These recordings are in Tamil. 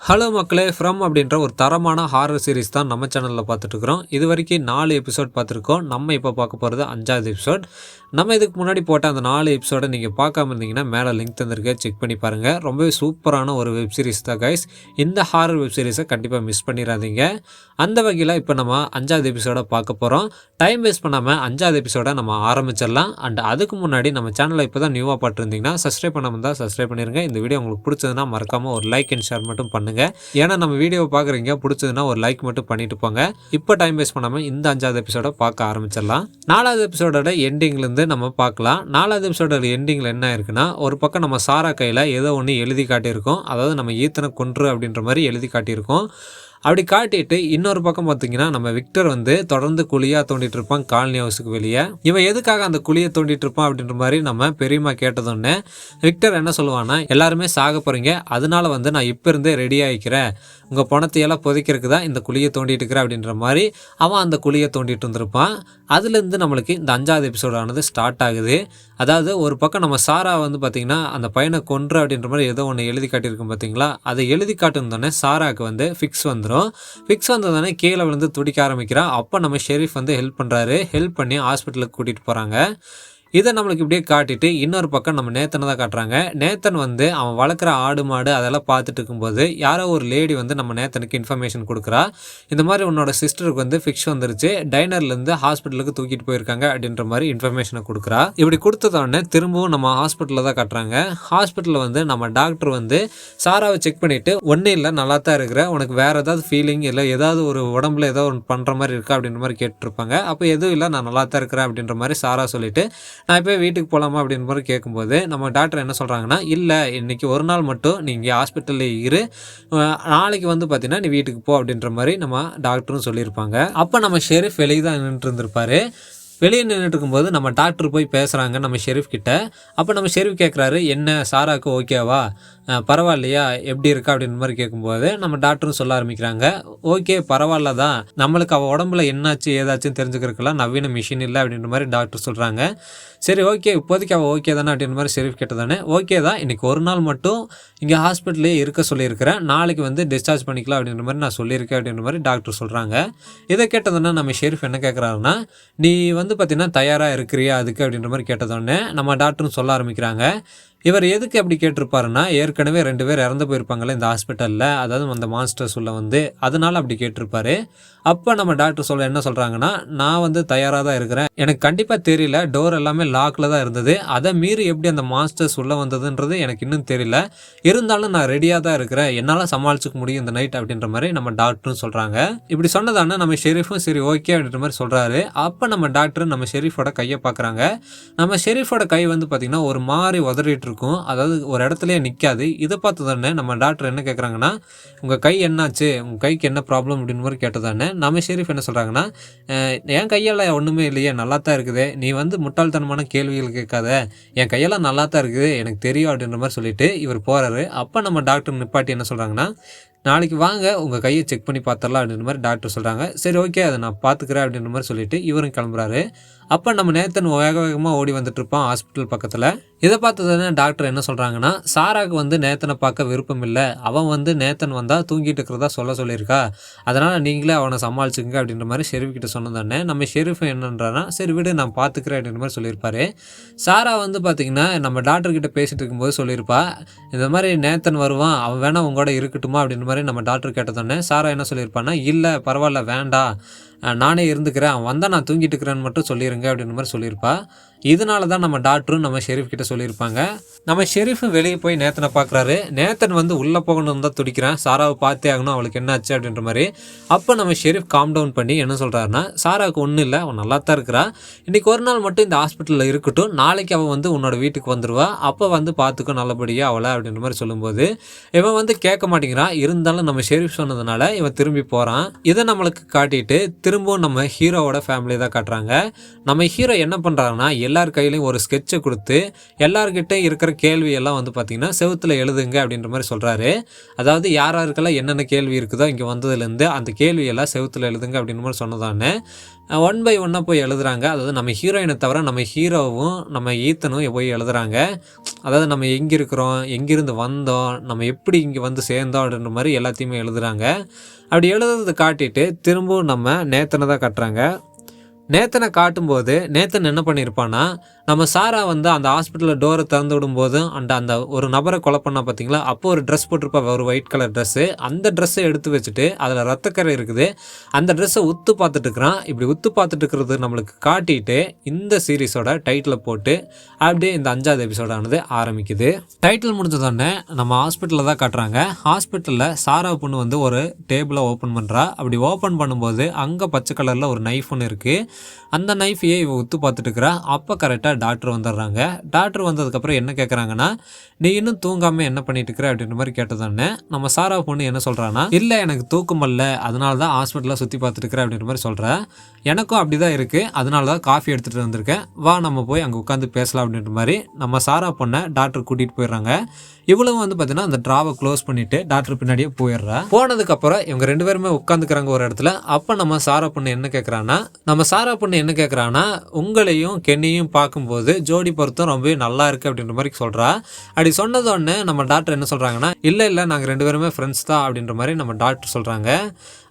ஹலோ மக்களே, ஃப்ரம் அப்படின்ற ஒரு தரமான ஹாரர் சீரிஸ் தான் நம்ம சேனலில் பார்த்துட்ருக்குறோம். இது வரைக்கும் 4 எபிசோட் பார்த்துருக்கோம். நம்ம இப்போ பார்க்க போகிறது 5வது எபிசோட். நம்ம இதுக்கு முன்னாடி போட்ட அந்த 4 எபிசோடை நீங்கள் பார்க்காம இருந்தீங்கன்னா மேலே லிங்க் தந்திருக்கேன், செக் பண்ணி பாருங்கள். ரொம்பவே சூப்பரான ஒரு வெப் சீரிஸ் தான் கைஸ். இந்த ஹாரர் வெப் சீரிஸை கண்டிப்பாக மிஸ் பண்ணிடாதீங்க. அந்த வகையில் இப்போ நம்ம 5வது எபிசோடை பார்க்க போகிறோம். டைம் வேஸ்ட் பண்ணாமல் 5வது எபிசோடை நம்ம ஆரம்பிச்சிடலாம். அண்ட் அதுக்கு முன்னாடி நம்ம சேனலை இப்போ தான் நியூவாக பார்த்துருந்தீங்கன்னா சப்ஸ்கிரைப் பண்ணாமல் தான் சப்ஸ்கிரைப் பண்ணிடுங்க. இந்த வீடியோ உங்களுக்கு பிடிச்சதுன்னா மறக்காமல் ஒரு லைக் அண்ட் ஷேர் மட்டும் பண்ணுங்கள். ஏன்னா நம்ம வீடியோவை பார்க்குறீங்க, பிடிச்சதுன்னா ஒரு லைக் மட்டும் பண்ணிட்டு போங்க. இப்போ டைம் வேஸ்ட் பண்ணாமல் இந்த 5வது எபிசோட பார்க்க ஆரம்பிச்சிடலாம். 4வது எபிசோடோட எண்டிங்லேருந்து நம்ம பார்க்கலாம். 4வது எபிசோடோட எண்டிங்கில் என்ன இருக்குன்னா, ஒரு பக்கம் நம்ம சாரா கையில் ஏதோ ஒன்று எழுதி காட்டியிருக்கோம். அதாவது நம்ம ஈத்தனை கொன்று அப்படின்ற மாதிரி எழுதி காட்டியிருக்கோம். அப்படி காட்டிட்டு இன்னொரு பக்கம் பார்த்தீங்கன்னா நம்ம விக்டர் வந்து தொடர்ந்து குழியாக தோண்டிட்டு இருப்பான் காலனி ஹவுஸுக்கு வெளியே. இவன் எதுக்காக அந்த குழியை தோண்டிட்டு இருப்பான் அப்படின்ற மாதிரி நம்ம பெரியம்மா கேட்டதொன்னே விக்டர் என்ன சொல்லுவான்னா, எல்லாருமே சாக போகிறீங்க, அதனால வந்து நான் இப்போ இருந்தே ரெடி ஆகிக்கிறேன், உங்கள் பணத்தையெல்லாம் புதைக்கிறதுக்கு தான் இந்த குழியை தோண்டிட்டு இருக்கிறேன் அப்படின்ற மாதிரி அவன் அந்த குழியை தோண்டிட்டு இருந்திருப்பான். அதுலேருந்து நம்மளுக்கு இந்த 5வது எபிசோடானது ஸ்டார்ட் ஆகுது. அதாவது ஒரு பக்கம் நம்ம சாரா வந்து பார்த்திங்கன்னா அந்த பையனை கொன்று அப்படின்ற மாதிரி ஏதோ ஒன்று எழுதி காட்டியிருக்கும் பார்த்தீங்களா, அதை எழுதி காட்டுனோடனே சாராவுக்கு வந்து ஃபிக்ஸ் வந்துடும். ஃபிக்ஸ் வந்ததுனே கீழே விழுந்து துடிக்க ஆரம்பிக்கிறான். அப்போ நம்ம ஷெரீஃப் வந்து ஹெல்ப் பண்ணுறாரு. ஹெல்ப் பண்ணி ஹாஸ்பிட்டலுக்கு கூட்டிகிட்டு போகிறாங்க. இதை நம்மளுக்கு இப்படியே காட்டிட்டு இன்னொரு பக்கம் நம்ம நேத்தனை தான் காட்டுறாங்க. நேத்தன் வந்து அவன் வளர்க்குற ஆடு மாடு அதெல்லாம் பார்த்துட்டு இருக்கும்போது யாரோ ஒரு லேடி வந்து நம்ம நேத்தனுக்கு இன்ஃபர்மேஷன் கொடுக்குறா. இந்த மாதிரி உன்னோட சிஸ்டருக்கு வந்து ஃபிக்ஸ் வந்துருச்சு, டைனர்லேருந்து ஹாஸ்பிட்டலுக்கு தூக்கிட்டு போயிருக்காங்க அப்படின்ற மாதிரி இன்ஃபர்மேஷனை கொடுக்குறா. இப்படி கொடுத்ததோடனே திரும்பவும் நம்ம ஹாஸ்பிட்டலில் தான் காட்டுறாங்க. ஹாஸ்பிட்டலில் வந்து நம்ம டாக்டர் வந்து சாராவை செக் பண்ணிவிட்டு, ஒன்றும் இல்லை நல்லா தான் இருக்கிற, உனக்கு வேறு ஏதாவது ஃபீலிங் இல்லை ஏதாவது ஒரு உடம்புல ஏதோ ஒன்று பண்ணுற மாதிரி இருக்கா அப்படின்ற மாதிரி கேட்டுருப்பாங்க. அப்போ எதுவும் இல்லை, நான் நல்லா தான் இருக்கிறேன் அப்படின்ற மாதிரி சாரா சொல்லிவிட்டு, நான் இப்போ வீட்டுக்கு போகலாமா அப்படின்ற மாதிரி கேட்கும்போது நம்ம டாக்டர் என்ன சொல்கிறாங்கன்னா, இல்லை இன்றைக்கி ஒரு நாள் மட்டும் நீங்கள் ஹாஸ்பிட்டலில் இரு, நாளைக்கு வந்து பார்த்தீங்கன்னா நீ வீட்டுக்கு போ அப்படின்ற மாதிரி நம்ம டாக்டரும் சொல்லியிருப்பாங்க. அப்போ நம்ம ஷெரீஃப் வெளியே தான் நின்றுட்டு இருந்திருப்பாரு. வெளியே நின்றுட்டு இருக்கும்போது நம்ம டாக்டர் போய் பேசுகிறாங்க நம்ம ஷெரீஃப் கிட்ட. அப்போ நம்ம ஷெரீஃப் கேட்குறாரு, என்ன சாராவுக்கு ஓகேவா, பரவாயில்லையா, எப்படி இருக்கா அப்படின்ற மாதிரி கேட்கும்போது நம்ம டாக்டரும் சொல்ல ஆரம்பிக்கிறாங்க, ஓகே பரவாயில்ல தான், நம்மளுக்கு அவள் உடம்புல என்னாச்சு ஏதாச்சும் தெரிஞ்சுக்கிறதுக்கெல்லாம் நவீன மிஷின் இல்லை அப்படின்ற மாதிரி டாக்டர் சொல்கிறாங்க. சரி ஓகே இப்போதைக்கு அவள் ஓகே தானே அப்படின்ற மாதிரி ஷெரீஃப் கேட்டதானே, ஓகே தான், இன்றைக்கி ஒரு நாள் மட்டும் இங்கே ஹாஸ்பிட்டலே இருக்க சொல்லியிருக்கிறேன், நாளைக்கு வந்து டிஸ்சார்ஜ் பண்ணிக்கலாம் அப்படின்ற மாதிரி நான் சொல்லியிருக்கேன் அப்படின்ற மாதிரி டாக்டர் சொல்கிறாங்க. இதை கேட்டதுன்னா நம்ம ஷெரீஃப் என்ன கேட்குறாருன்னா, நீ வந்து பார்த்தீங்கன்னா தயாராக இருக்கிறியா அதுக்கு அப்படின்ற மாதிரி கேட்டதோடனே நம்ம டாக்டரும் சொல்ல ஆரம்பிக்கிறாங்க. இவர் எதுக்கு அப்படி கேட்டிருப்பாருன்னா, ஏற்கனவே 2 பேர் இறந்து போயிருப்பாங்களே இந்த ஹாஸ்பிட்டலில், அதாவது அந்த மான்ஸ்டர்ஸ் உள்ள வந்து, அதனால அப்படி கேட்டிருப்பாரு. அப்போ நம்ம டாக்டர் என்ன சொல்கிறாங்கன்னா, நான் வந்து தயாராக தான் இருக்கிறேன், எனக்கு கண்டிப்பாக தெரியல, டோர் எல்லாமே லாக்கில் தான் இருந்தது, அதை மீறி எப்படி அந்த மான்ஸ்டர்ஸ் உள்ளே வந்ததுன்றது எனக்கு இன்னும் தெரியல, இருந்தாலும் நான் ரெடியாக தான் இருக்கிறேன், என்னால் சமாளிச்சுக்க முடியும் இந்த நைட் அப்படின்ற மாதிரி நம்ம டாக்டரும் சொல்கிறாங்க. இப்படி சொன்னதானே நம்ம ஷெரீஃபும் சரி ஓகே அப்படின்ற மாதிரி சொல்கிறாரு. அப்போ நம்ம டாக்டர் நம்ம ஷெரீஃபோட கையை பார்க்குறாங்க. நம்ம ஷெரீஃபோட கை வந்து பார்த்திங்கன்னா ஒரு மாதிரி உதறிட்டு இருக்கும், அதாவது ஒரு இடத்துலயே நிற்காது. இதை பார்த்ததானே நம்ம டாக்டர் என்ன கேட்குறாங்கன்னா, உங்கள் கை என்னாச்சு, உங்கள் கைக்கு என்ன ப்ராப்ளம் அப்படின்னு மாதிரி கேட்டதானே நம்ம ஷெரீஃப் என்ன சொல்கிறாங்கன்னா, என் கையால் ஒன்றுமே இல்லையே, நல்லா தான் இருக்குது, நீ வந்து முட்டாள்தனமான கேள்விகள் கேட்காத, என் கையெல்லாம் நல்லா தான் இருக்குது, எனக்கு தெரியும் அப்படின்ற மாதிரி சொல்லிட்டு இவர் போகிறாரு. அப்போ நம்ம டாக்டர் நிப்பாட்டி என்ன சொல்கிறாங்கன்னா, நாளைக்கு வாங்க உங்கள் கையை செக் பண்ணி பார்த்துடலாம் அப்படின்ற மாதிரி டாக்டர் சொல்கிறாங்க. சரி ஓகே அதை நான் பார்த்துக்கிறேன் அப்படின்ற மாதிரி சொல்லிட்டு இவரும் கிளம்புறாரு. அப்போ நம்ம நேத்தன் வேக வேகமாக ஓடி வந்துட்டு இருப்பான் ஹாஸ்பிட்டல் பக்கத்தில். இதை பார்த்ததுன்னு டாக்டர் என்ன சொல்கிறாங்கன்னா, சாராவுக்கு வந்து நேத்தனை பார்க்க விருப்பம் இல்லை, அவன் வந்து நேத்தன் வந்தால் தூங்கிட்டு இருக்கிறதா சொல்லியிருக்கா, அதனால் நீங்களே அவனை சமாளிச்சுங்க அப்படின்ற மாதிரி ஷெரீஃப் கிட்ட சொன்னதானே நம்ம ஷெரீஃப் என்னன்றானா, சரி விடு நான் பார்த்துக்கிறேன் அப்படின்ற மாதிரி சொல்லியிருப்பாரு. சாரா வந்து பார்த்திங்கன்னா நம்ம டாக்டர் கிட்ட பேசிகிட்டு இருக்கும்போது சொல்லியிருப்பா, இந்த மாதிரி நேத்தன் வருவான், அவன் வேணா உங்களோட இருக்கட்டுமா அப்படின்ற மாதிரி நம்ம டாக்டர் கேட்டதோடனே சாரா என்ன சொல்லியிருப்பான்னா, இல்லை பரவாயில்ல வேண்டாம், நானே இருந்துக்கிறேன், அவன் வந்தால் நான் தூங்கிட்டு இருக்கிறேன்னு மட்டும் சொல்லிடுங்க அப்படின்ற மாதிரி சொல்லியிருப்பா. இதனால தான் நம்ம டாக்டரும் நம்ம ஷெரீஃப் கிட்ட சொல்லியிருப்பாங்க. நம்ம ஷெரீஃபும் வெளியே போய் நேத்தனை பார்க்குறாரு. நேத்தன் வந்து உள்ளே போகணும்னு தான் துடிக்கிறான், சாராவை பார்த்தே ஆகணும், அவளுக்கு என்ன ஆச்சு அப்படின்ற மாதிரி. அப்போ நம்ம ஷெரீஃப் காம் டவுன் பண்ணி என்ன சொல்கிறாருன்னா, சாராவுக்கு ஒன்றும் இல்லை, அவன் நல்லா தான் இருக்கிறா, இன்றைக்கி ஒரு நாள் மட்டும் இந்த ஹாஸ்பிட்டலில் இருக்கட்டும், நாளைக்கு அவன் வந்து உன்னோட வீட்டுக்கு வந்துடுவா, அப்போ வந்து பார்த்துக்கோ நல்லபடியாக அவளை அப்படின்ற மாதிரி சொல்லும்போது இவன் வந்து கேட்க மாட்டேங்கிறான். இருந்தாலும் நம்ம ஷெரீஃப் சொன்னதுனால இவன் திரும்பி போகிறான். இதை நம்மளுக்கு காட்டிட்டு திரும்பவும் நம்ம ஹீரோவோட ஃபேமிலி தான் காட்டுறாங்க. நம்ம ஹீரோ என்ன பண்ணுறாங்கன்னா எல்லார் கையிலையும் ஒரு ஸ்கெட்சை கொடுத்து எல்லார்கிட்ட இருக்கிற கேள்வியெல்லாம் வந்து பார்த்திங்கன்னா செவுத்தில் எழுதுங்க அப்படின்ற மாதிரி சொல்கிறாரு. அதாவது யாருக்கெல்லாம் என்னென்ன கேள்வி இருக்குதோ இங்கே வந்ததுலேருந்து அந்த கேள்வியெல்லாம் செவுத்தில் எழுதுங்க அப்படின்ற மாதிரி சொன்னதானே ஒன் பை ஒன்னாக போய் எழுதுறாங்க. அதாவது நம்ம ஹீரோயினை தவிர நம்ம ஹீரோவும் நம்ம ஈத்தனும் போய் எழுதுறாங்க. அதாவது நம்ம எங்கே இருக்கிறோம், எங்கேருந்து வந்தோம், நம்ம எப்படி இங்கே வந்து சேர்ந்தோம் அப்படின்ற மாதிரி எல்லாத்தையுமே எழுதுறாங்க. அப்படி எழுதுறதை காட்டிட்டு திரும்பவும் நம்ம நேத்தனை தான் காட்டுறாங்க. நேத்தனை காட்டும்போது நேத்தன் என்ன பண்ணியிருப்பான்னா, நம்ம சாரா வந்து அந்த ஹாஸ்பிட்டலில் டோரை திறந்து விடும்போது அந்த ஒரு நபரை கொலை பண்ணா பார்த்தீங்களா, அப்போ ஒரு ட்ரெஸ் போட்டிருப்பா, ஒரு ஒயிட் கலர் ட்ரெஸ்ஸு. அந்த ட்ரெஸ்ஸை எடுத்து வச்சுட்டு அதில் ரத்தக்கரை இருக்குது, அந்த ட்ரெஸ்ஸை உத்து பார்த்துட்டு இருக்கிறான். இப்படி உத்து பார்த்துட்டு இருக்கிறது நம்மளுக்கு காட்டிட்டு இந்த சீரீஸோட டைட்டிலை போட்டு அப்படியே இந்த 5வது எபிசோடானது ஆரம்பிக்குது. டைட்டில் முடிஞ்சதோடனே நம்ம ஹாஸ்பிட்டலில் தான் காட்டுறாங்க. ஹாஸ்பிட்டலில் சாரா பொண்ணு வந்து ஒரு டேபிளை ஓப்பன் பண்ணுறா. அப்படி ஓப்பன் பண்ணும்போது அங்கே பச்சை கலரில் ஒரு நைஃப் ஒன்று இருக்குது. அந்த நைஃபையே இவ உத்து பார்த்துட்டு இருக்கிறா. அப்போ கரெக்டாக டாக்டர் வந்துடுறாங்க. டாக்டர் வந்ததுக்கப்புறம் என்ன கேட்குறாங்கன்னா, நீ இன்னும் தூங்காமல் என்ன பண்ணிட்டு இருக்கிற அப்படின்ற மாதிரி கேட்டதானே நம்ம சாரா பொண்ணு என்ன சொல்கிறான்னா, இல்லை எனக்கு தூக்கம் இல்லை, அதனால தான் ஹாஸ்பிட்டலில் சுற்றி பார்த்துட்டு இருக்கிறேன் அப்படின்ற மாதிரி சொல்கிறேன். எனக்கும் அப்படி தான் இருக்குது, அதனால தான் காஃபி எடுத்துகிட்டு வந்திருக்கேன், வா நம்ம போய் அங்கே உட்காந்து பேசலாம் அப்படின்ற மாதிரி நம்ம சாரா பொண்ணை டாக்டர் கூட்டிகிட்டு போயிடுறாங்க. இவ்வளவு வந்து பார்த்தீங்கன்னா அந்த ட்ராவை க்ளோஸ் பண்ணிவிட்டு டாக்டர் பின்னாடியே போயிடுறா. போனதுக்கப்புறம் இவங்க 2 பேருமே உட்காந்துக்கிறாங்க ஒரு இடத்துல. அப்போ நம்ம சாரா பொண்ணு என்ன கேட்குறான்னா உங்களையும் கென்னியும் பார்க்கும்போது ஜோடி பொருத்தம் ரொம்பவே நல்லா இருக்குது அப்படின்ற மாதிரி சொல்கிறா. அப்படி சொன்னதோடனே நம்ம டாக்டர் என்ன சொல்கிறாங்கன்னா, இல்லை நாங்கள் 2 பேருமே ஃப்ரெண்ட்ஸ் தான் அப்படின்ற மாதிரி நம்ம டாக்டர் சொல்கிறாங்க.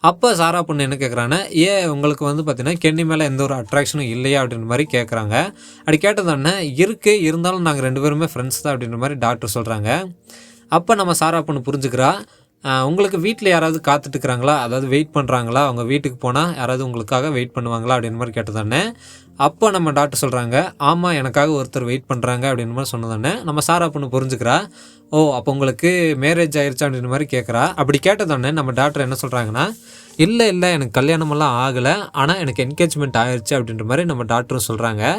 அப்போ சாரா பொண்ணு என்ன கேட்குறாங்கன்னா, ஏன் உங்களுக்கு வந்து பார்த்தீங்கன்னா கென்னி மேலே எந்த ஒரு அட்ராக்ஷனும் இல்லையா அப்படின்ற மாதிரி கேட்குறாங்க. அப்படி கேட்டதோடனே இருந்தாலும் நாங்கள் 2 பேருமே ஃப்ரெண்ட்ஸ் தான் அப்படின்ற மாதிரி டாக்டர் சொல்கிறாங்க. அப்போ நம்ம சாரா பொண்ணு புரிஞ்சுக்கிறா, உங்களுக்கு வீட்டில் யாராவது காத்துட்ருக்குறாங்களா, அதாவது வெயிட் பண்ணுறாங்களா, அவங்க வீட்டுக்கு போனால் யாராவது உங்களுக்காக வெயிட் பண்ணுவாங்களா அப்படின்ற மாதிரி கேட்டதானே அப்போ நம்ம டாக்டர் சொல்கிறாங்க, ஆமாம் எனக்காக ஒருத்தர் வெயிட் பண்ணுறாங்க அப்படின்ற மாதிரி சொன்னதானே நம்ம சாரா பொண்ணு புரிஞ்சுக்கிறா. ஓ அப்போ உங்களுக்கு மேரேஜ் ஆயிடுச்சா அப்படின்ற மாதிரி கேட்குறா. அப்படி கேட்டதோடனே நம்ம டாக்டர் என்ன சொல்கிறாங்கன்னா, இல்லை எனக்கு கல்யாணமெல்லாம் ஆகலை, ஆனால் எனக்கு என்கேஜ்மெண்ட் ஆயிடுச்சு அப்படின்ற மாதிரி நம்ம டாக்டரும் சொல்கிறாங்க.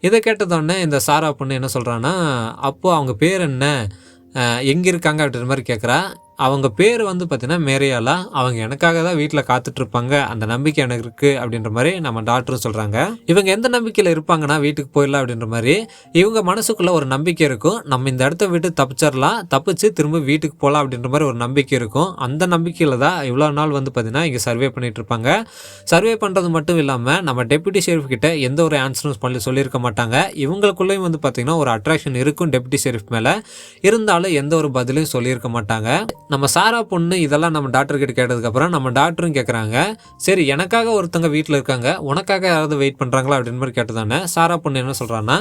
இதை கேட்டதோடனே இந்த சாரா பொண்ணு என்ன சொல்கிறான்னா, அப்போது அவங்க பேர் என்ன, எங்கே இருக்காங்க அப்படின்ற மாதிரி கேட்குறா. அவங்க பேர் வந்து பார்த்தீங்கன்னா மேரியாலா, அவங்க எனக்காக தான் வீட்டில் காத்துட்ருப்பாங்க, அந்த நம்பிக்கை எனக்கு இருக்குது அப்படின்ற மாதிரி நம்ம டாக்டரும் சொல்கிறாங்க. இவங்க எந்த நம்பிக்கையில் இருப்பாங்கன்னா வீட்டுக்கு போயிடலாம் அப்படின்ற மாதிரி இவங்க மனசுக்குள்ளே ஒரு நம்பிக்கை இருக்கும், நம்ம இந்த இடத்த விட்டு தப்பிச்சிடலாம், தப்பிச்சு திரும்ப வீட்டுக்கு போகலாம் அப்படின்ற மாதிரி ஒரு நம்பிக்கை இருக்கும். அந்த நம்பிக்கையில் தான் இவ்வளோ நாள் வந்து பார்த்தீங்கன்னா இங்கே சர்வே பண்ணிகிட்டு இருப்பாங்க. சர்வே பண்ணுறது மட்டும் இல்லாமல் நம்ம டெப்யூட்டி ஷெரீஃப் கிட்ட எந்த ஒரு ஆன்சரும் சொல்லியிருக்க மாட்டாங்க. இவங்களுக்குள்ளேயும் வந்து பார்த்தீங்கன்னா ஒரு அட்ராக்ஷன் இருக்கும் டெப்யூட்டி ஷெரீஃப் மேலே, இருந்தாலும் எந்த ஒரு பதிலையும் சொல்லியிருக்க மாட்டாங்க. நம்ம சாரா பொண்ணு இதெல்லாம் நம்ம டாக்டர் கிட்ட கேட்டதுக்கப்புறம் நம்ம டாக்டரும் கேட்குறாங்க, சரி எனக்காக ஒருத்தங்க வீட்டில் இருக்காங்க, உனக்காக யாராவது வெயிட் பண்ணுறாங்களா அப்படின்னு மாதிரி கேட்டதானே சாரா பொண்ணு என்ன சொல்கிறான்னா,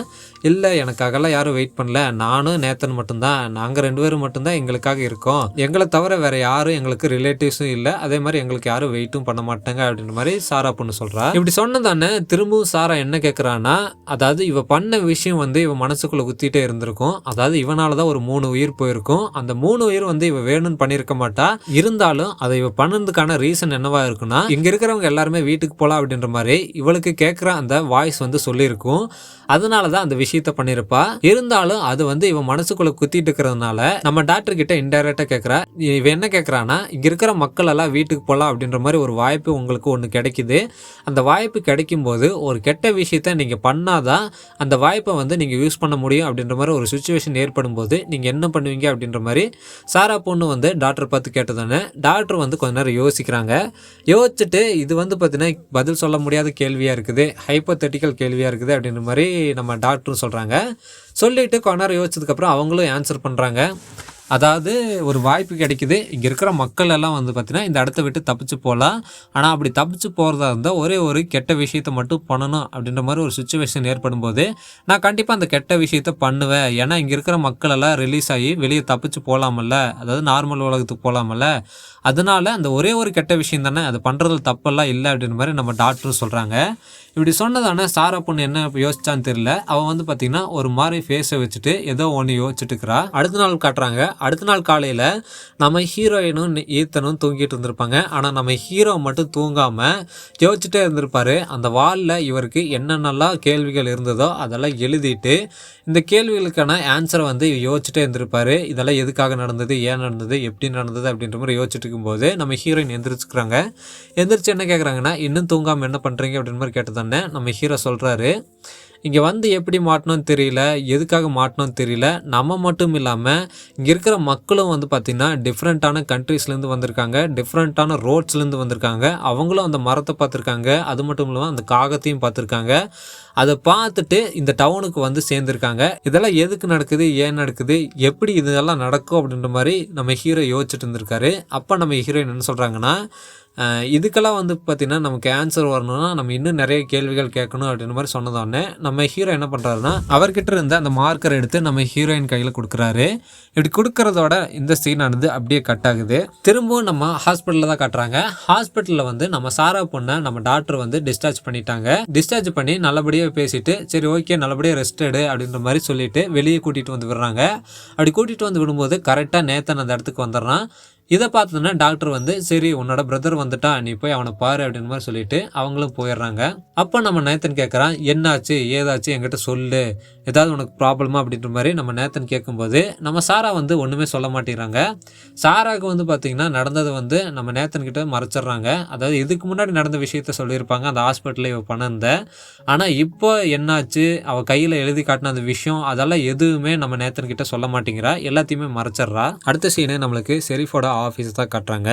இல்லை எனக்காகலாம் யாரும் வெயிட் பண்ணல, நானும் நேத்தன் மட்டும்தான், நாங்கள் 2 பேரும் மட்டும்தான் எங்களுக்காக இருக்கோம், எங்களை தவிர வேறு யாரும் எங்களுக்கு ரிலேட்டிவ்ஸும் இல்லை, அதே மாதிரி எங்களுக்கு யாரும் வெயிட்டும் பண்ண மாட்டாங்க அப்படின்ற மாதிரி சாரா பொண்ணு சொல்கிறா. இப்படி சொன்னதானே திரும்பவும் சாரா என்ன கேட்குறான்னா, அதாவது இவ பண்ண விஷயம் வந்து இவ மனசுக்குள்ளே குத்திட்டே இருந்திருக்கும், அதாவது இவனால தான் ஒரு 3 உயிர் போயிருக்கும், அந்த 3 உயிர் வந்து இவ வேணும்னு பண்ணியிருக்க மாட்டா, இருந்தாலும் அதை இவ பண்ணதுக்கான ரீசன் என்னவா இருக்குன்னா, இங்க இருக்கிறவங்க எல்லாருமே வீட்டுக்கு போலாம் அப்படின்ற மாதிரி இவளுக்கு கேட்குற அந்த வாய்ஸ் வந்து சொல்லியிருக்கும், அதனாலதான் அந்த விஷயத்த பண்ணிருப்பா. இருந்தாலும் அது வந்து இவன் மனசுக்குள்ள குத்திட்டு இருக்கிறதுனால நம்ம டாக்டர் கிட்ட இன்டைரக்டா கேட்கிறா. இவ என்ன கேட்கறான்னா, இங்க இருக்கிற மக்கள் எல்லாம் வீட்டுக்கு போலாம் அப்படின்ற மாதிரி ஒரு வாய்ப்பு உங்களுக்கு ஒன்று கிடைக்குது. அந்த வாய்ப்பு கிடைக்கும் போது ஒரு கெட்ட விஷயத்த நீங்க பண்ணாதான் அந்த வாய்ப்பை வந்து நீங்க யூஸ் பண்ண முடியும் அப்படின்ற மாதிரி ஒரு சுச்சுவேஷன் ஏற்படும் போது நீங்க என்ன பண்ணுவீங்க அப்படின்ற மாதிரி சாரா பொண்ணு வந்து டாக்டர் பார்த்து கேட்டதானே டாக்டர் வந்து கொஞ்ச நேரம் யோசிக்கிறாங்க. யோசிச்சுட்டு இது வந்து பார்த்தீங்கன்னா பதில் சொல்ல முடியாத கேள்வியாக இருக்குது, ஹைப்போதெட்டிக்கல் கேள்வியாக இருக்குது அப்படின்ற மாதிரி நம்ம டாக்டரும் சொல்கிறாங்க. சொல்லிவிட்டு கொஞ்ச நேரம் யோசிச்சதுக்கப்புறம் அவங்களும் ஆன்சர் பண்ணுறாங்க. அதாவது ஒரு வாய்ப்பு கிடைக்குது, இங்கே இருக்கிற மக்கள் எல்லாம் வந்து பார்த்தீங்கன்னா இந்த இடத்த விட்டு தப்பிச்சு போகலாம், ஆனால் அப்படி தப்பிச்சு போகிறதா இருந்தால் ஒரே ஒரு கெட்ட விஷயத்த மட்டும் பண்ணணும் அப்படின்ற மாதிரி ஒரு சுச்சுவேஷன் ஏற்படும் போது நான் கண்டிப்பாக அந்த கெட்ட விஷயத்த பண்ணுவேன். ஏன்னா இங்கே இருக்கிற மக்கள் எல்லாம் ரிலீஸ் ஆகி வெளியே தப்பிச்சு போகலாமல்ல, அதாவது நார்மல் உலகத்துக்கு போகலாமல்ல, அதனால அந்த ஒரே ஒரு கெட்ட விஷயம் தானே, அது பண்ணுறதுல தப்பெல்லாம் இல்லை அப்படின்ற மாதிரி நம்ம டாக்டரும் சொல்கிறாங்க. இப்படி சொன்னதானே சாரா பொண்ணு என்ன யோசிச்சான்னு தெரியல, அவன் வந்து பார்த்தீங்கன்னா ஒரு மாதிரி ஃபேஸை வச்சுட்டு ஏதோ ஒன்று யோசிச்சுட்டு இருக்கிறா. அடுத்த நாள் காட்டுறாங்க. அடுத்த நாள் காலையில் நம்ம ஹீரோயினும் ஈத்தனும் தூங்கிட்டு இருந்திருப்பாங்க. ஆனால் நம்ம ஹீரோ மட்டும் தூங்காமல் யோசிச்சுட்டே இருந்திருப்பார். அந்த வாலில் இவருக்கு என்னென்னலாம் கேள்விகள் இருந்ததோ அதெல்லாம் எழுதிட்டு இந்த கேள்விகளுக்கான ஆன்சரை வந்து யோசிச்சுட்டே இருந்திருப்பார். இதெல்லாம் எதுக்காக நடந்தது, ஏன் நடந்தது, எப்படி நடந்தது அப்படின்ற மாதிரி யோசிச்சுட்டு இருக்கும்போது நம்ம ஹீரோயின் எந்திரிச்சுக்கிறாங்க. எந்திரிச்சு என்ன கேட்குறாங்கன்னா, இன்னும் தூங்காமல் என்ன பண்ணுறீங்க அப்படின்னு மாதிரி கேட்டதானே நம்ம ஹீரோ சொல்கிறாரு, இங்கே வந்து எப்படி மாட்டணும்னு தெரியல, எதுக்காக மாட்டணும்னு தெரியல. நம்ம மட்டும் இல்லாமல் இங்கே இருக்கிற மக்களும் வந்து பார்த்திங்கன்னா டிஃப்ரெண்ட்டான கண்ட்ரீஸ்லேருந்து வந்திருக்காங்க, டிஃப்ரெண்ட்டான ரோட்ஸ்லேருந்து வந்திருக்காங்க. அவங்களும் அந்த மரத்தை பார்த்துருக்காங்க, அது மட்டும் இல்லாமல் அந்த காகத்தையும் பார்த்துருக்காங்க. அதை பார்த்துட்டு இந்த டவுனுக்கு வந்து சேர்ந்துருக்காங்க. இதெல்லாம் எதுக்கு நடக்குது, ஏன் நடக்குது, எப்படி இதெல்லாம் நடக்கும் அப்படின்ற மாதிரி நம்ம ஹீரோ யோசிச்சுட்டு இருந்திருக்காரு. அப்போ நம்ம ஹீரோயின் என்ன சொல்கிறாங்கன்னா, இதுக்கெல்லாம் வந்து பார்த்திங்கன்னா நமக்கு ஆன்சர் வரணும்னா நம்ம இன்னும் நிறைய கேள்விகள் கேட்கணும் அப்படின்ற மாதிரி சொன்னதோடனே நம்ம ஹீரோ என்ன பண்ணுறாருன்னா, அவர்கிட்ட இருந்த அந்த மார்க்கரை எடுத்து நம்ம ஹீரோயின் கையில் கொடுக்குறாரு. இப்படி கொடுக்கறதோட இந்த சீனானது அப்படியே கட் ஆகுது. திரும்பவும் நம்ம ஹாஸ்பிட்டலில் தான் காட்டுறாங்க. ஹாஸ்பிட்டலில் வந்து நம்ம சாரா பொண்ணை நம்ம டாக்டர் வந்து டிஸ்சார்ஜ் பண்ணிட்டாங்க. டிஸ்சார்ஜ் பண்ணி நல்லபடியாக பேசிட்டு சரி ஓகே நல்லபடியாக ரெஸ்ட் எடு அப்படின்ற மாதிரி சொல்லிட்டு வெளியே கூட்டிகிட்டு வந்து விடுறாங்க. அப்படி கூட்டிகிட்டு வந்து விடும்போது கரெக்டாக நேத்தன் அந்த இடத்துக்கு வந்துடுறான். இதை பார்த்தோன்னா டாக்டர் வந்து சரி உன்னோட பிரதர் வந்துட்டான், நீ போய் அவனை பாரு அப்படின்னு மாதிரி சொல்லிட்டு அவங்களும் போயிடுறாங்க. அப்போ நம்ம நேத்தன் கேட்குறான், என்னாச்சு ஏதாச்சு என்கிட்ட சொல்லு, ஏதாவது உனக்கு ப்ராப்ளமா அப்படின்ற மாதிரி நம்ம நேத்தன் கேட்கும்போது நம்ம சாரா வந்து ஒன்றுமே சொல்ல மாட்டேங்கிறாங்க. சாராவுக்கு வந்து பார்த்திங்கன்னா நடந்ததை வந்து நம்ம நேத்தன்கிட்ட மறைச்சிட்றாங்க. அதாவது இதுக்கு முன்னாடி நடந்த விஷயத்த சொல்லியிருப்பாங்க, அந்த ஹாஸ்பிட்டலில் இவ பண்ணந்த. ஆனால் இப்போ என்னாச்சு, அவள் கையில் எழுதி காட்டின அந்த விஷயம் அதெல்லாம் எதுவுமே நம்ம நேத்தன்கிட்ட சொல்ல மாட்டேங்கிறா, எல்லாத்தையுமே மறைச்சிட்றா. அடுத்த சீனே நம்மளுக்கு ஷெரீஃபோட ஆஃபீஸ் தான் காட்டுறாங்க.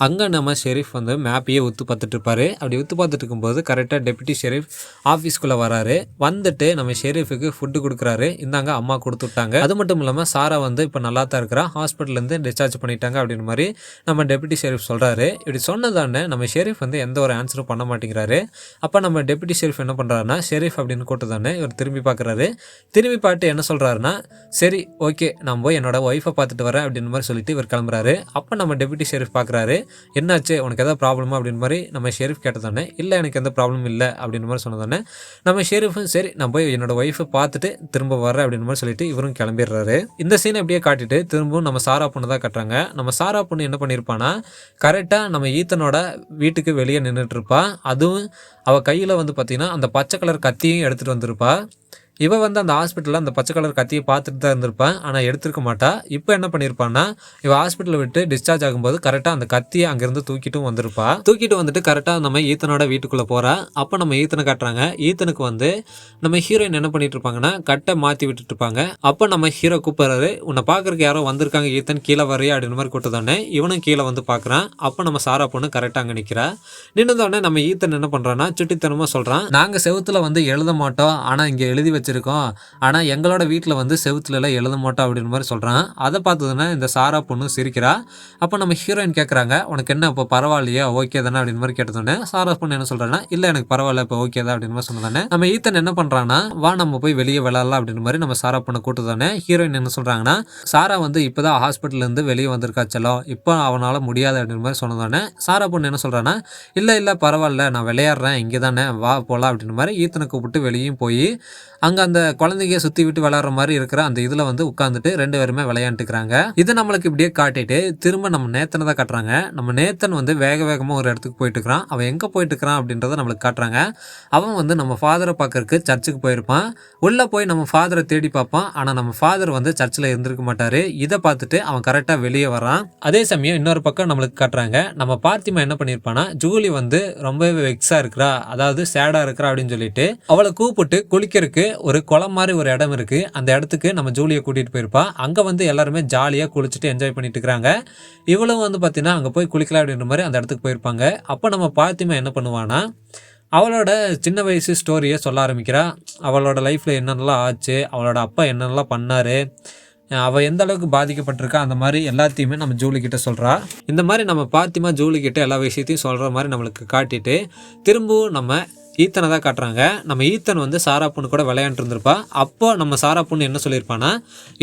அங்கே நம்ம ஷெரீஃப் வந்து மேப்பையே ஒத்து பார்த்துட்டு இருப்பாரு. அப்படி ஒத்து பார்த்துட்டு இருக்கும்போது கரெக்டாக டெப்யூட்டி ஷெரீஃப் ஆஃபீஸ்க்குள்ளே வராரு. வந்துட்டு நம்ம ஷெரீஃபுக்கு ஃபுட்டு கொடுக்குறாரு. இந்தாங்க அம்மா கொடுத்து விட்டாங்க. அது மட்டும் இல்லாமல் சாரா வந்து இப்போ நல்லா தான் இருக்கிறா, ஹாஸ்பிட்டல்லேருந்து டிஸ்சார்ஜ் பண்ணிட்டாங்க அப்படின்ற மாதிரி நம்ம டெப்யூட்டி ஷெரீஃப் சொல்கிறாரு. இப்படி சொன்னதானே நம்ம ஷெரீஃப் வந்து எந்த ஒரு ஆன்சரும் பண்ண மாட்டேங்கிறாரு. அப்போ நம்ம டெப்யூட்டி ஷெரீஃப் என்ன பண்ணுறாருன்னா, ஷெரீஃப் அப்படின்னு கூட்டதானே இவர் திரும்பி பார்க்குறாரு. திரும்பி பார்த்து என்ன சொல்கிறாருன்னா, சரி ஓகே நான் போய் என்னோட ஒய்ஃபை பார்த்துட்டு வரேன் அப்படின்னு மாதிரி சொல்லிட்டு இவர் கிளம்புறாரு. அப்போ நம்ம டெப்யூட்டி ஷெரீஃப் பார்க்குறாரு, என்னாச்சு உனக்கு எதாவது ப்ராப்ளமா அப்படின்னு மாதிரி நம்ம ஷெரீஃப் கேட்டதானே, இல்லை எனக்கு எந்த ப்ராப்ளமும் இல்லை அப்படின்னு மாதிரி சொன்னதானே நம்ம ஷெரீஃபும் சரி நான் போய் என்னோட ஒய்ஃபை பார்த்துட்டு திரும்ப வர்றேன் அப்படின்னு மாதிரி சொல்லிட்டு இவரும் கிளம்பிடுறாரு. இந்த சீனை அப்படியே காட்டிட்டு திரும்பவும் நம்ம சாரா பொண்ணு தான் கட்டுறாங்க. நம்ம சாரா பொண்ணு என்ன பண்ணியிருப்பான்னா, கரெக்டாக நம்ம ஈத்தனோட வீட்டுக்கு வெளியே நின்றுட்டு இருப்பா. அதுவும் அவள் கையில் வந்து பார்த்திங்கன்னா அந்த பச்சை கலர் கத்தியும் எடுத்துகிட்டு வந்திருப்பா. இவ வந்து அந்த ஹாஸ்பிட்டலில் அந்த பச்சை கலர் கத்தியை பார்த்துட்டு தான் இருந்திருப்பான், ஆனால் எடுத்துருக்க மாட்டா. இப்போ என்ன பண்ணியிருப்பான்னா, இவ ஹாஸ்பிட்டலை விட்டு டிஸ்சார்ஜ் ஆகும்போது கரெக்டாக அந்த கத்தியை அங்கேருந்து தூக்கிட்டும் வந்திருப்பா. தூக்கிட்டு வந்துட்டு கரெக்டாக நம்ம ஈத்தனோட வீட்டுக்குள்ளே போகிறா. அப்போ நம்ம ஈத்தனை காட்டுறாங்க. ஈத்தனுக்கு வந்து நம்ம ஹீரோயின் என்ன பண்ணிட்டு இருப்பாங்கன்னா, கட்டை மாற்றி விட்டுட்டு இருப்பாங்க. அப்போ நம்ம ஹீரோ கூப்பிட்றாரு, உன்னை பார்க்குறக்கு யாரோ வந்திருக்காங்க ஈத்தன், கீழே வரையா அப்படின்னு மாதிரி கூட்டதானே இவனும் கீழே வந்து பார்க்குறான். அப்போ நம்ம சாரா பொண்ணு கரெக்டாக அங்கே நிற்கிறா. நின்றுதோடனே நம்ம ஈத்தன் என்ன பண்ணுறான்னா, சுட்டித்தனமாக சொல்கிறான், நாங்கள் செவுத்தில் வந்து எழுத மாட்டோம், ஆனால் இங்கே எழுதி வச்சிருக்கோம், ஆனால் எங்களோட வீட்டில் வந்து செவுத்துலலாம் எழுத மாட்டோம் அப்படின்னு மாதிரி சொல்கிறான். அதை பார்த்ததுன்னா இந்த சாரா பொண்ணு சிரிக்கிறா. அப்போ நம்ம ஹீரோயின் கேட்குறாங்க, உனக்கு என்ன இப்போ பரவாயில்லையா, ஓகே தானே அப்படின்னு மாதிரி கேட்டதோடனே சாரா பொண்ணு என்ன சொல்கிறான்னா, இல்லை எனக்கு பரவாயில்ல இப்போ ஓகே தான் அப்படின்னு மாதிரி சொன்னதானே நம்ம ஈத்தன் என்ன பண்ணுறான்னா, வா நம்ம போய் வெளியே விளாட்லாம் அப்படின்னு மாதிரி நம்ம சாரா பொண்ணு கூட்டுதானே. ஹீரோயின் என்ன சொல்கிறாங்கன்னா, சாரா வந்து இப்போ தான் ஹாஸ்பிட்டல்லேருந்து வெளியே வந்திருக்கா செல்லம், இப்போ அவனால் முடியாது அப்படின்னு மாதிரி சொன்னதானே சாரா பொண்ணு என்ன சொல்கிறான்னா, இல்லை பரவாயில்ல நான் விளையாடுறேன் இங்கே தானே, வா போகலாம் அப்படின்னு மாதிரி ஈத்தனை கூப்பிட்டு வெளியும் போய் அங்கே அந்த குழந்தைங்க சுற்றி விட்டு விளையாடுற மாதிரி இருக்கிற அந்த இதில் வந்து உட்காந்துட்டு ரெண்டு பேருமே விளையாண்டுக்கிறாங்க. இது நம்மளுக்கு இப்படியே காட்டிட்டு திரும்ப நம்ம நேத்தனை தான் காட்டுறாங்க. நம்ம நேத்தன் வந்து வேகமாக ஒரு இடத்துக்கு போயிட்டு இருக்கிறான். அவன் எங்கே போயிட்டு இருக்கிறான் அப்படின்றத நம்மளுக்கு காட்டுறாங்க. அவன் வந்து நம்ம ஃபாதரை பார்க்கறதுக்கு சர்ச்சுக்கு போயிருப்பான். உள்ளே போய் நம்ம ஃபாதரை தேடி பார்ப்பான். ஆனால் நம்ம ஃபாதர் வந்து சர்ச்சில் இருந்திருக்க மாட்டார். இதை பார்த்துட்டு அவன் கரெக்டாக வெளியே வரான். அதே சமயம் இன்னொரு பக்கம் நம்மளுக்கு காட்டுறாங்க, நம்ம பார்த்திமா என்ன பண்ணியிருப்பானா, ஜூலி வந்து ரொம்பவே வெக்ஸாக இருக்கிறா, அதாவது சேடாக இருக்கிறா அப்படின்னு சொல்லிட்டு அவளை கூப்பிட்டு குளிக்கிறதுக்கு ஒரு குளம் மாதிரி ஒரு இடம் இருக்கு, அந்த இடத்துக்கு நம்ம ஜூலியை கூட்டிட்டு போயிருப்பா. அங்க வந்து எல்லாருமே ஜாலியா குளிச்சுட்டு என்ஜாய் பண்ணிட்டு இருக்காங்க. இவளும் வந்து பாத்தீங்கன்னா அங்க போய் குளிக்கலாம் அப்படின்ற மாதிரி அந்த இடத்துக்கு போயிருப்பாங்க. அப்ப நம்ம பாத்திமா என்ன பண்ணுவானா, அவளோட சின்ன வயசு ஸ்டோரியை சொல்ல ஆரம்பிக்கிறா. அவளோட லைஃப்ல என்னென்னலாம் ஆச்சு, அவளோட அப்பா என்னென்னலாம் பண்ணாரு, அவள் எந்த அளவுக்கு பாதிக்கப்பட்டிருக்கா, அந்த மாதிரி எல்லாத்தையுமே நம்ம ஜூலி கிட்ட சொல்கிறா. இந்த மாதிரி நம்ம பாத்திமா ஜூலி கிட்ட எல்லா விஷயத்தையும் சொல்கிற மாதிரி நம்மளுக்கு காட்டிட்டு திரும்பவும் நம்ம ஈத்தனை தான் காட்டுறாங்க. நம்ம ஈத்தன் வந்து சாரா பொண்ணு கூட விளையாண்டு இருந்திருப்பா. அப்போ நம்ம சாரா பொண்ணு என்ன சொல்லியிருப்பான்னா,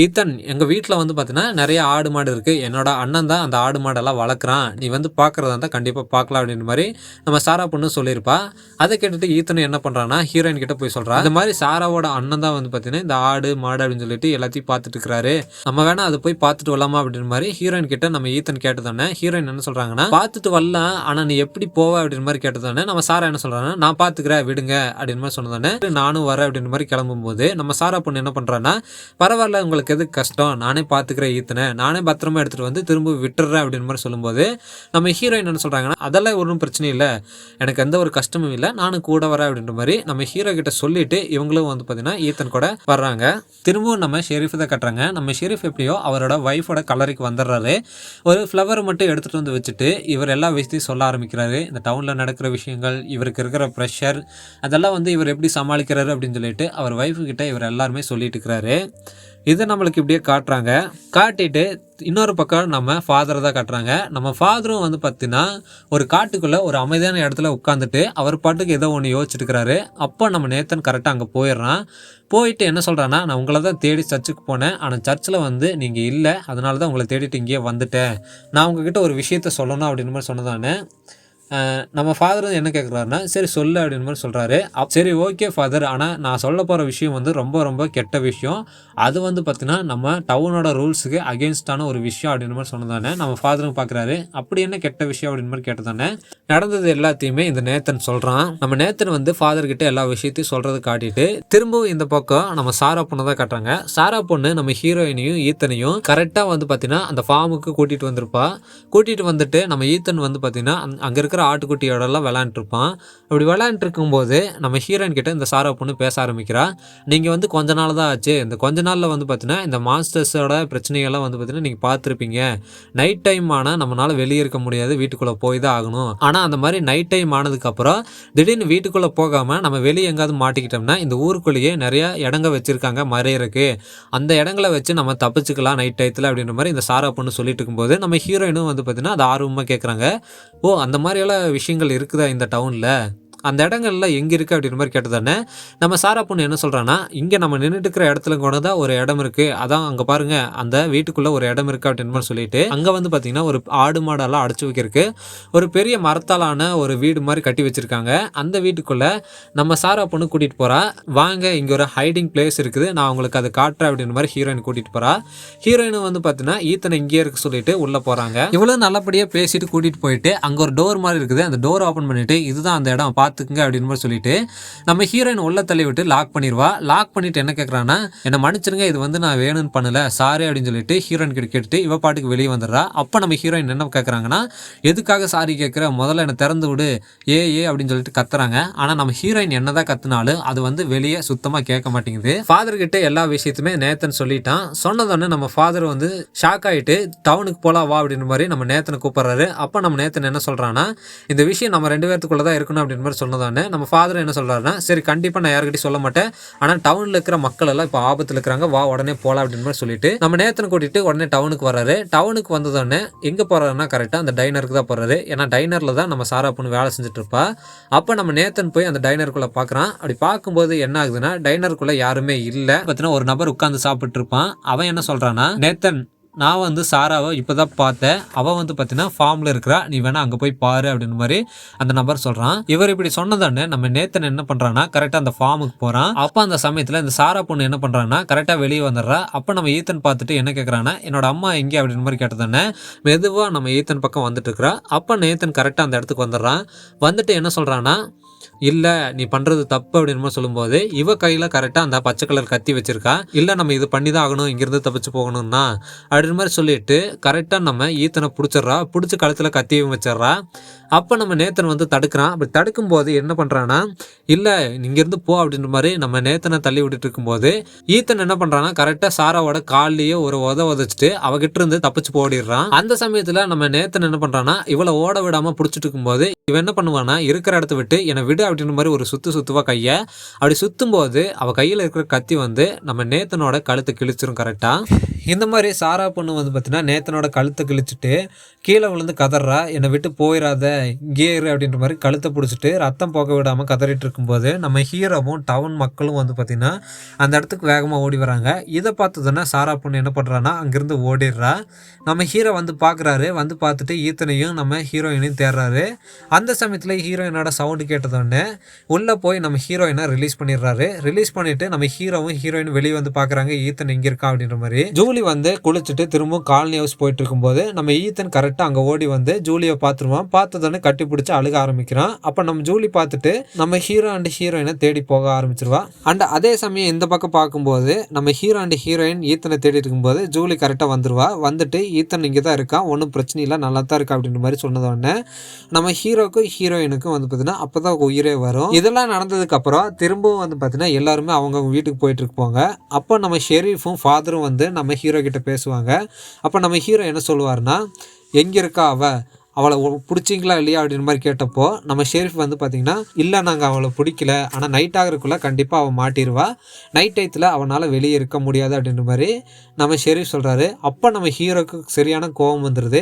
ஈத்தன் எங்கள் வீட்டில் வந்து பார்த்தீங்கன்னா நிறைய ஆடு மாடு இருக்குது, என்னோட அண்ணன் தான் அந்த ஆடு மாடெல்லாம் வளர்க்குறான், நீ வந்து பார்க்குறதா இருந்தால் கண்டிப்பாக பார்க்கலாம் அப்படின்ற மாதிரி நம்ம சாரா பொண்ணு சொல்லியிருப்பா. அதை கேட்டுட்டு ஈத்தன் என்ன பண்ணுறான்னா ஹீரோயின் கிட்ட போய் சொல்கிறான், இந்த மாதிரி சாராவோட அண்ணன் தான் வந்து பார்த்தீங்கன்னா இந்த ஆடு மாடு அப்படின்னு சொல்லிட்டு எல்லாத்தையும் பார்த்துட்டு இருக்கிறாரு, நம்ம வேணா அதை போய் பார்த்துட்டு வரலாமா அப்படின்ற மாதிரி ஹீரோயின் கிட்ட நம்ம ஈத்தன் கேட்டதானே ஹீரோயின் என்ன சொல்கிறாங்கன்னா, பார்த்துட்டு வரலாம், ஆனால் நீ எப்படி போவ அப்படின்ற மாதிரி கேட்டதானே நம்ம சாரா என்ன சொல்கிறாங்கன்னா, நான் பார்த்துக்கிறேன் விடுங்க அப்படின்னு மாதிரி சொன்னதானே நானும் வரேன் அப்படின்ற மாதிரி கிளம்பும்போது நம்ம சாரா பொண்ணு என்ன பண்ணுறான்னா, பரவாயில்ல உங்களுக்கு எது கஷ்டம், நானே பார்த்துக்கிறேன் ஈத்தனை, நானே பத்திரமா எடுத்துகிட்டு வந்து திரும்ப விட்டுறேன் அப்படின்னு மாதிரி சொல்லும்போது நம்ம ஹீரோயின் என்ன சொல்கிறாங்கன்னா, அதெல்லாம் ஒன்றும் பிரச்சனை இல்லை, எனக்கு எந்த ஒரு கஷ்டமும் இல்லை, நானும் கூட வரேன் அப்படின்ற மாதிரி நம்ம ஹீரோ கிட்ட சொல்லிட்டு இவங்களும் வந்து பார்த்தீங்கன்னா ஈத்தன் கூட வர்றாங்க. திரும்பவும் நம்ம ஷெரீஃப் தான் கட்டுறாங்க. நம்ம ஷெரீஃப் எப்படியோ அவரோட ஒய்ஃபோட கலருக்கு வந்துடுறாரு. ஒரு ஃப்ளவர் மட்டும் எடுத்துகிட்டு வந்து வச்சுட்டு இவர் எல்லா விஷயத்தையும் சொல்ல ஆரம்பிக்கிறாரு. இந்த டவுனில் நடக்கிற விஷயங்கள், இவருக்கு இருக்கிற ப்ரெஷர், அதெல்லாம் வந்து இவர் எப்படி சமாளிக்கிறாரு அப்படின்னு சொல்லிட்டு அவர் ஒய்ஃபு கிட்ட இவர் எல்லாருமே சொல்லிட்டு இருக்கிறாரு. இதை நம்மளுக்கு இப்படியே காட்டுறாங்க. காட்டிட்டு இன்னொரு பக்கம் நம்ம ஃபாதரை தான் காட்டுறாங்க. நம்ம ஃபாதரும் வந்து பார்த்தீங்கன்னா ஒரு காட்டுக்குள்ளே ஒரு அமைதியான இடத்துல உட்காந்துட்டு அவர் பாட்டுக்கு ஏதோ ஒன்று யோசிச்சுட்டு இருக்கிறாரு. அப்போ நம்ம நேத்தன் கரெக்டாக அங்கே போயிடுறான். போயிட்டு என்ன சொல்கிறான்னா, நான் உங்களை தான் தேடி சர்ச்சுக்கு போனேன், ஆனால் சர்ச்சில் வந்து நீங்கள் இல்லை, அதனால தான் உங்களை தேடிட்டு இங்கேயே வந்துட்டேன், நான் உங்ககிட்ட ஒரு விஷயத்த சொல்லணும் அப்படின்னு மாதிரி சொன்னதானே நம்ம ஃபாதர் என்ன கேட்குறாருன்னா, சரி சொல்லு அப்படின்னு மாதிரி சொல்கிறாரு. சரி ஓகே ஃபாதர், ஆனால் நான் சொல்ல போகிற விஷயம் வந்து ரொம்ப ரொம்ப கெட்ட விஷயம், அது வந்து பார்த்தீங்கன்னா நம்ம டவுனோட ரூல்ஸுக்கு அகெயின்ஸ்டான ஒரு விஷயம் அப்படின்னு மாதிரி சொன்னதானே நம்ம ஃபாதரும் பார்க்குறாரு. அப்படி என்ன கெட்ட விஷயம் அப்படின்னு மாதிரி கேட்டதானே நடந்தது எல்லாத்தையுமே இந்த நேத்தன் சொல்கிறான். நம்ம நேத்தன் வந்து ஃபாதர்கிட்ட எல்லா விஷயத்தையும் சொல்கிறது காட்டிட்டு திரும்பவும் இந்த பக்கம் நம்ம சாரா பொண்ணை தான் காட்டுறாங்க. சாரா பொண்ணு நம்ம ஹீரோயினையும் ஈத்தனையும் கரெக்டாக வந்து பார்த்தீங்கன்னா அந்த ஃபார்முக்கு கூட்டிகிட்டு வந்திருப்பா. கூட்டிகிட்டு வந்துட்டு நம்ம ஈத்தன் வந்து பார்த்தீங்கன்னா அங்கே இருக்கிற ஆட்டுக்குட்டியோடலாம் விளையாண்டுருப்பான். அப்படி விளையாண்டுருக்கும்போது நம்ம ஹீரோயின் கிட்ட இந்த சாரா பொண்ணு பேச ஆரம்பிக்கிறா. நீங்கள் வந்து கொஞ்ச நாள் தான் ஆச்சு, இந்த கொஞ்ச நாளில் வந்து பார்த்தீங்கன்னா இந்த மாஸ்டர்ஸோட பிரச்சனைகள்லாம் வந்து பார்த்தீங்கன்னா நீங்கள் பார்த்துருப்பீங்க. நைட் டைம் ஆனால் நம்மளால் வெளியே இருக்க முடியாது, வீட்டுக்குள்ளே போய் தான் ஆகணும். ஆனால் அந்த மாதிரி நைட் டைம் ஆனதுக்கப்புறம் திடீர்னு வீட்டுக்குள்ளே போகாமல் நம்ம வெளியே எங்காவது மாட்டிக்கிட்டோம்னா இந்த ஊருக்குள்ளேயே நிறைய இடங்க வச்சுருக்காங்க மறையிறக்கு, அந்த இடங்களை வச்சு நம்ம தப்பிச்சுக்கலாம் நைட் டயத்தில் அப்படின்ற மாதிரி இந்த சாரா பொண்ணு சொல்லிட்டு இருக்கும்போது நம்ம ஹீரோயினும் வந்து பார்த்தீங்கன்னா அது ஆர்வமாக கேட்குறாங்க. ஓ அந்த மாதிரியெல்லாம் விஷயங்கள் இருக்குதா இந்த டவுனில், அந்த இடங்கள்லாம் எங்கே இருக்குது அப்படின்ற மாதிரி கேட்டதானே நம்ம சாரா பொண்ணு என்ன சொல்கிறான்னா, இங்கே நம்ம நின்றுட்டு இருக்கிற இடத்துல கூட தான் ஒரு இடம் இருக்குது, அதான் அங்கே பாருங்கள் அந்த வீட்டுக்குள்ளே ஒரு இடம் இருக்குது அப்படின்னு மாதிரி சொல்லிட்டு அங்கே வந்து பார்த்திங்கன்னா ஒரு ஆடு மாடெல்லாம் அடைச்சி வைக்கிறதுக்கு ஒரு பெரிய மரத்தாலான ஒரு வீடு மாதிரி கட்டி வச்சுருக்காங்க. அந்த வீட்டுக்குள்ளே நம்ம சாரா பொண்ணு கூட்டிகிட்டு போகிறா. வாங்க இங்கே ஒரு ஹைடிங் பிளேஸ் இருக்குது, நான் உங்களுக்கு அதை காட்டுறேன் அப்படின்ற மாதிரி ஹீரோயின் கூட்டிகிட்டு போகிறா. ஹீரோயினும் வந்து பார்த்தீங்கன்னா ஈத்தனை இங்கேயே இருக்க சொல்லிட்டு உள்ளே போகிறாங்க. இவ்வளோ நல்லபடியாக பேசிட்டு கூட்டிகிட்டு போயிட்டு அங்கே ஒரு டோர் மாதிரி இருக்குது, அந்த டோர் ஓப்பன் பண்ணிவிட்டு இதுதான் அந்த இடம் பார்த்துக்குங்க அப்படின்னு மாதிரி சொல்லிட்டு நம்ம ஹீரோயின் உள்ள தள்ளி விட்டு லாக் பண்ணிடுவா. லாக் பண்ணிட்டு என்ன கேட்குறான்னா, என்னை மன்னிச்சிருங்க, இது வந்து நான் வேணும்னு பண்ணல, சாரி அப்படின்னு சொல்லிட்டு ஹீரோயின் கிட்ட கேட்டுட்டு இவ பாட்டுக்கு வெளியே வந்துடுறா. அப்போ நம்ம ஹீரோயின் என்ன கேட்குறாங்கன்னா, எதுக்காக சாரி கேட்குற, முதல்ல என்னை திறந்து விடு ஏ அப்படின்னு சொல்லிட்டு கத்துறாங்க. ஆனால் நம்ம ஹீரோயின் என்னதான் கத்துனாலும் அது வந்து வெளியே சுத்தமாக கேட்க மாட்டேங்குது. ஃபாதர் கிட்ட எல்லா விஷயத்துமே நேத்தன் சொல்லிட்டான். சொன்னதோடனே நம்ம ஃபாதர் வந்து ஷாக் ஆகிட்டு டவுனுக்கு போலாம் வா அப்படின்ற மாதிரி நம்ம நேத்தனை கூப்பிட்றாரு. அப்போ நம்ம நேத்தன் என்ன சொல்கிறான்னா, இந்த விஷயம் நம்ம 2 பேர்த்துக்குள்ள தான் இருக்கணும் அப்படின்ற மாதிரி சொன்னதானே நம்ம ஃபாதர் என்ன சொல்கிறாருன்னா, சரி கண்டிப்பாக நான் யார்கிட்டையும் சொல்ல மாட்டேன், ஆனால் டவுனில் இருக்கிற மக்கள் எல்லாம் இப்போ ஆபத்தில் இருக்கிறாங்க, வா உடனே போகலாம் அப்படின்னு மாதிரி சொல்லிட்டு நம்ம நேத்தனை கூட்டிகிட்டு உடனே டவுனுக்கு வர்றாரு. டவுனுக்கு வந்ததோடனே எங்கே போகிறாருன்னா கரெக்டாக அந்த டைனருக்கு தான் போகிறாரு. ஏன்னா டைனரில் தான் நம்ம சாரா பொண்ணு வேலை செஞ்சுட்டு இருப்பா. அப்போ நம்ம நேத்தன் போய் அந்த டைனருக்குள்ளே பார்க்குறான். அப்படி பார்க்கும்போது என்ன ஆகுதுன்னா, டைனருக்குள்ளே யாருமே இல்லை. பார்த்தீங்கன்னா ஒரு நபர் உட்காந்து சாப்பிட்டு இருப்பான். அவன் என்ன சொல்கிறான்னா, நேத்தன் நான் வந்து சாராவை இப்போ தான் பார்த்தேன், அவள் வந்து பார்த்தீங்கன்னா ஃபார்மில் இருக்கிறா, நீ வேணா அங்கே போய் பாரு அப்படின்னு மாதிரி அந்த நபர் சொல்கிறான். இவர் இப்படி சொன்னதானே நம்ம நேத்தன் என்ன பண்ணுறான்னா கரெக்டாக அந்த ஃபார்முக்கு போகிறான். அப்போ அந்த சமயத்தில் இந்த சாரா பொண்ணு என்ன பண்ணுறான்னா கரெக்டாக வெளியே வந்துடுறா. அப்போ நம்ம ஈத்தன் பார்த்துட்டு என்ன கேட்குறான்னா, என்னோட அம்மா எங்கே அப்படின்னு மாதிரி கேட்டதானே மெதுவாக நம்ம ஈத்தன் பக்கம் வந்துட்டு இருக்கிறா. அப்போ நேத்தன் கரெக்டாக அந்த இடத்துக்கு வந்துடுறான். வந்துட்டு என்ன சொல்கிறான்னா, இல்லை நீ பண்ணுறது தப்பு அப்படின்னு சொல்லும்போது இவ கையில் கரெக்டாக அந்த பச்சை கலர் கத்தி வச்சிருக்கா. இல்லை நம்ம இது பண்ணி தான் ஆகணும், இங்கேருந்து தப்பிச்சு போகணும்னா அப்படின்னு மாதிரி சொல்லிட்டு கரெக்டாக நம்ம ஈத்தனை பிடிச்சிட்றா. பிடிச்சி கழுத்தில் கத்தியும் வச்சிட்றா. அப்போ நம்ம நேத்தன் வந்து தடுக்கிறான். அப்படி தடுக்கும் போது என்ன பண்ணுறான்னா, இல்லை இங்கேருந்து போ அப்படின்ற மாதிரி நம்ம நேத்தனை தள்ளி விட்டுட்டு இருக்கும்போது ஈத்தன் என்ன பண்ணுறான்னா கரெக்டாக சாராவோட கால்லையே ஒரு உதச்சிட்டு அவகிட்ட இருந்து தப்பிச்சு போடிடுறான். அந்த சமயத்தில் நம்ம நேத்தன் என்ன பண்ணுறான்னா இவளை ஓட விடாமல் பிடிச்சிட்டு இருக்கும்போது இவன் என்ன பண்ணுவான்னா, இருக்கிற இடத்த விட்டு என்னை விடு அப்படின்ற மாதிரி ஒரு சுத்துவா கையை. அப்படி சுற்றும் போது அவள் கையில் இருக்கிற கத்தி வந்து நம்ம நேத்தனோட கழுத்தை கிழிச்சிரும் கரெக்டாக. இந்த மாதிரி சாரா பொண்ணு வந்து பார்த்தீங்கன்னா நேத்தனோட கழுத்தை கிழிச்சிட்டு கீழே விழுந்து கதறா, என்னை விட்டு போயிடாத இங்கேயே இரு அப்படின்ற மாதிரி கழுத்தை பிடிச்சிட்டு ரத்தம் போக விடாமல் கதறிட்டு இருக்கும்போது நம்ம ஹீரோவும் டவுன் மக்களும் வந்து பார்த்திங்கன்னா அந்த இடத்துக்கு வேகமாக ஓடி வராங்க. இதை பார்த்ததுன்னா சாரா பொண்ணு என்ன பண்ணுறான்னா அங்கேருந்து ஓடிடுறா. நம்ம ஹீரோ வந்து பார்க்குறாரு, வந்து பார்த்துட்டு ஈத்தனையும் நம்ம ஹீரோயினையும் தேடுறாரு. அந்த சமயத்தில் ஹீரோயினோட சவுண்டு கேட்டதோடனே உள்ளே போய் நம்ம ஹீரோயினை ரிலீஸ் பண்ணிடுறாரு. ரிலீஸ் பண்ணிவிட்டு நம்ம ஹீரோவும் ஹீரோயின் வெளியே வந்து பார்க்குறாங்க, ஈத்தன் இங்கே இருக்கா அப்படின்ற மாதிரி. ஜூலி வந்து குளிச்சுட்டு திரும்பவும் காலனி ஹவுஸ் போயிட்டு இருக்கும்போது நம்ம ஈத்தன் கரெக்டாக அங்கே ஓடி வந்து ஜூலியை பார்த்துருவான். பார்த்ததோடனே கட்டி பிடிச்சி அழுக ஆரம்பிக்கிறான். அப்போ நம்ம ஜூலி பார்த்துட்டு நம்ம ஹீரோ அண்ட் ஹீரோயினை தேடி போக ஆரம்பிச்சிருவா. அண்ட் அதே சமயம் இந்த பக்கம் பார்க்கும்போது நம்ம ஹீரோ அண்ட் ஹீரோயின் ஈத்தனை தேடி இருக்கும்போது ஜூலி கரெக்டாக வந்துருவா. வந்துட்டு ஈத்தன் இங்கே தான் இருக்கான், ஒன்றும் பிரச்சனை இல்லை, நல்லா தான் இருக்கா அப்படின்ற மாதிரி சொன்னதோடனே நம்ம ஹீரோக்கும் ஹீரோயினுக்கும் வந்து பார்த்தீங்கன்னா அப்போ தான் உயிரே வரும். இதெல்லாம் நடந்ததுக்கப்புறம் திரும்பவும் வந்து பார்த்தீங்கன்னா எல்லாருமே அவங்க வீட்டுக்கு போயிட்டு இருப்பாங்க. அப்போ நம்ம ஷெரீஃபும் ஃபாதரும் வந்து நம்ம ஹீரோ கிட்ட பேசுவாங்க. அப்போ நம்ம ஹீரோ என்ன சொல்லுவார்னா, எங்கே இருக்கா அவளை பிடிச்சிங்களா இல்லையா அப்படின்ற மாதிரி கேட்டப்போ நம்ம ஷெரீஃப் வந்து பார்த்திங்கன்னா இல்லை நாங்கள் அவளை பிடிக்கல, ஆனால் நைட் ஆகிறதுக்குள்ளே கண்டிப்பாக அவள் மாட்டிடுவா, நைட் டயத்தில் அவனால் வெளியே இருக்க முடியாது அப்படின்ற மாதிரி நம்ம ஷெரீஃப் சொல்கிறாரு. அப்போ நம்ம ஹீரோக்கு சரியான கோபம் வந்துடுது.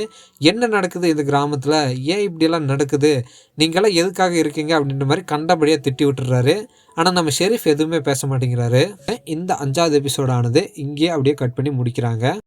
என்ன நடக்குது இந்த கிராமத்தில், ஏன் இப்படியெல்லாம் நடக்குது, நீங்களாம் எதுக்காக இருக்கீங்க அப்படின்ற மாதிரி கண்டபடியாக திட்டி விட்டுறாரு. ஆனால் நம்ம ஷெரீஃப் எதுவுமே பேச மாட்டேங்கிறாரு. இந்த 5வது எபிசோடானது இங்கேயே அப்படியே கட் பண்ணி முடிக்கிறாங்க.